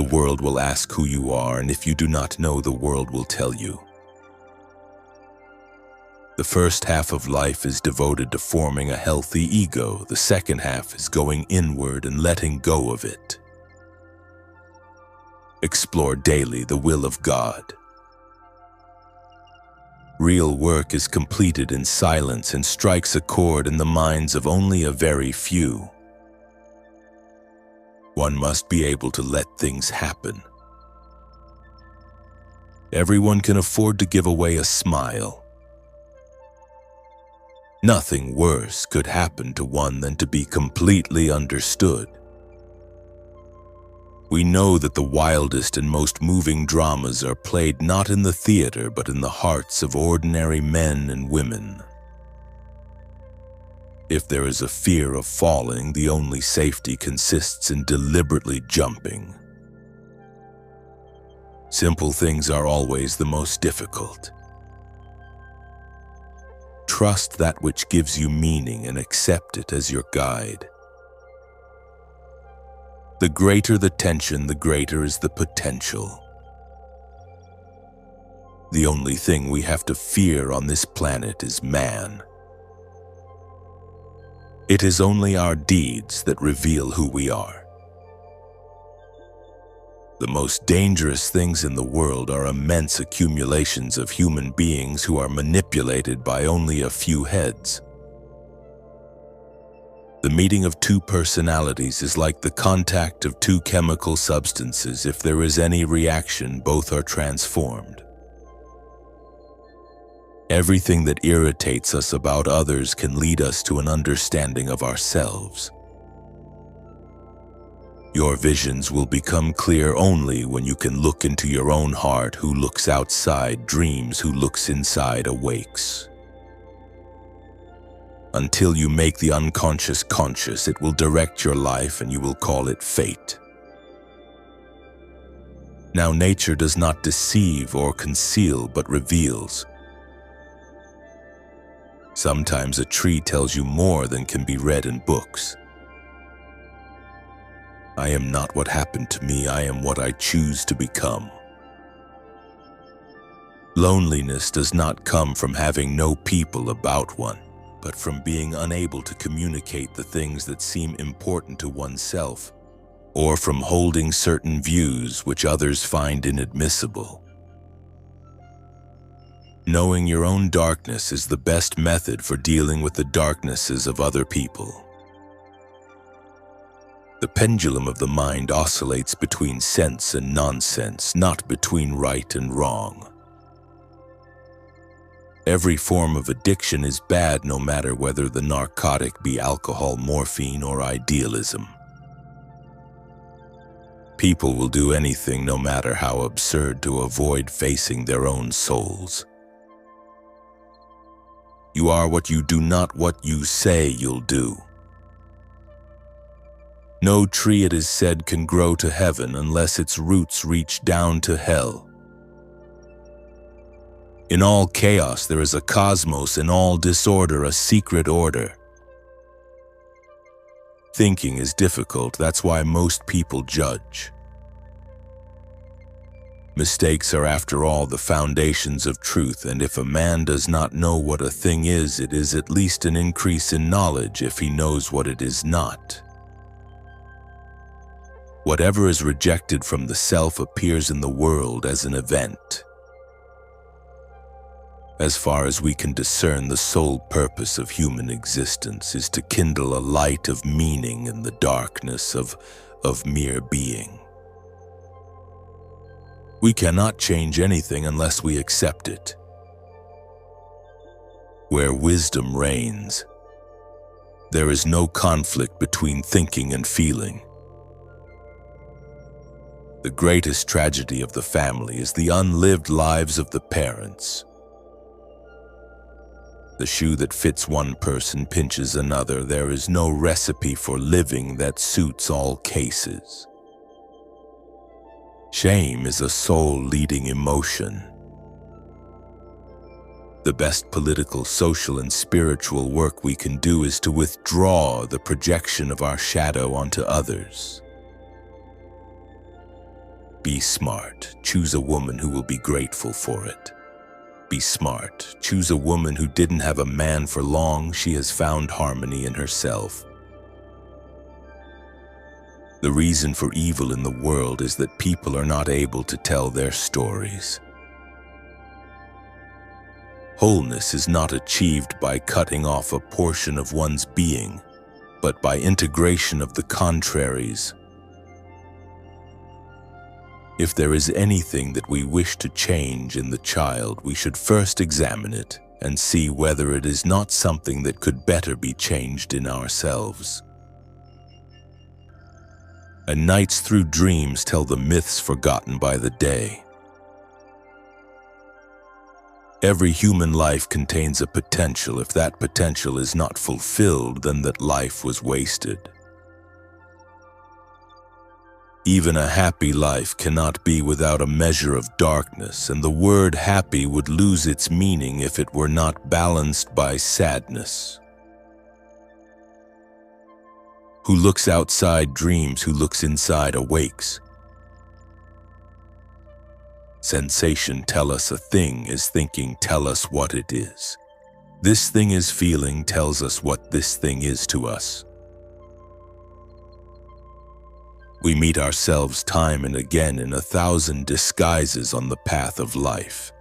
world will ask who you are, and if you do not know, the world will tell you. The first half of life is devoted to forming a healthy ego. The second half is going inward and letting go of it. Explore daily the will of God. Real work is completed in silence and strikes a chord in the minds of only a very few. One must be able to let things happen. Everyone can afford to give away a smile. Nothing worse could happen to one than to be completely understood. We know that the wildest and most moving dramas are played not in the theater but in the hearts of ordinary men and women. If there is a fear of falling, the only safety consists in deliberately jumping. Simple things are always the most difficult. Trust that which gives you meaning and accept it as your guide. The greater the tension, the greater is the potential. The only thing we have to fear on this planet is man. It is only our deeds that reveal who we are. The most dangerous things in the world are immense accumulations of human beings who are manipulated by only a few heads. The meeting of two personalities is like the contact of two chemical substances. If there is any reaction, both are transformed. Everything that irritates us about others can lead us to an understanding of ourselves. Your visions will become clear only when you can look into your own heart. Who looks outside dreams, who looks inside awakes. Until you make the unconscious conscious, it will direct your life and you will call it fate. Now, nature does not deceive or conceal but reveals. Sometimes a tree tells you more than can be read in books. I am not what happened to me, I am what I choose to become. Loneliness does not come from having no people about one, but from being unable to communicate the things that seem important to oneself, or from holding certain views which others find inadmissible. Knowing your own darkness is the best method for dealing with the darknesses of other people. The pendulum of the mind oscillates between sense and nonsense, not between right and wrong. Every form of addiction is bad, no matter whether the narcotic be alcohol, morphine, or idealism. People will do anything, no matter how absurd, to avoid facing their own souls. You are what you do, not what you say you'll do. No tree, it is said, can grow to heaven unless its roots reach down to hell. In all chaos there is a cosmos, in all disorder a secret order. Thinking is difficult, that's why most people judge. Mistakes are, after all, the foundations of truth, and if a man does not know what a thing is, it is at least an increase in knowledge if he knows what it is not. Whatever is rejected from the self appears in the world as an event. As far as we can discern, the sole purpose of human existence is to kindle a light of meaning in the darkness of mere being. We cannot change anything unless we accept it. Where wisdom reigns, there is no conflict between thinking and feeling. The greatest tragedy of the family is the unlived lives of the parents. The shoe that fits one person pinches another. There is no recipe for living that suits all cases. Shame is a soul-leading emotion. The best political, social, and spiritual work we can do is to withdraw the projection of our shadow onto others. Be smart. Choose a woman who will be grateful for it. Be smart. Choose a woman who didn't have a man for long. She has found harmony in herself. The reason for evil in the world is that people are not able to tell their stories. Wholeness is not achieved by cutting off a portion of one's being, but by integration of the contraries. If there is anything that we wish to change in the child, we should first examine it and see whether it is not something that could better be changed in ourselves. And nights through dreams tell the myths forgotten by the day. Every human life contains a potential. If that potential is not fulfilled, then that life was wasted. Even a happy life cannot be without a measure of darkness, and the word happy would lose its meaning if it were not balanced by sadness. Who looks outside dreams, who looks inside awakes. Sensation tell us a thing is thinking, tell us what it is. This thing is feeling tells us what this thing is to us. We meet ourselves time and again in 1,000 disguises on the path of life.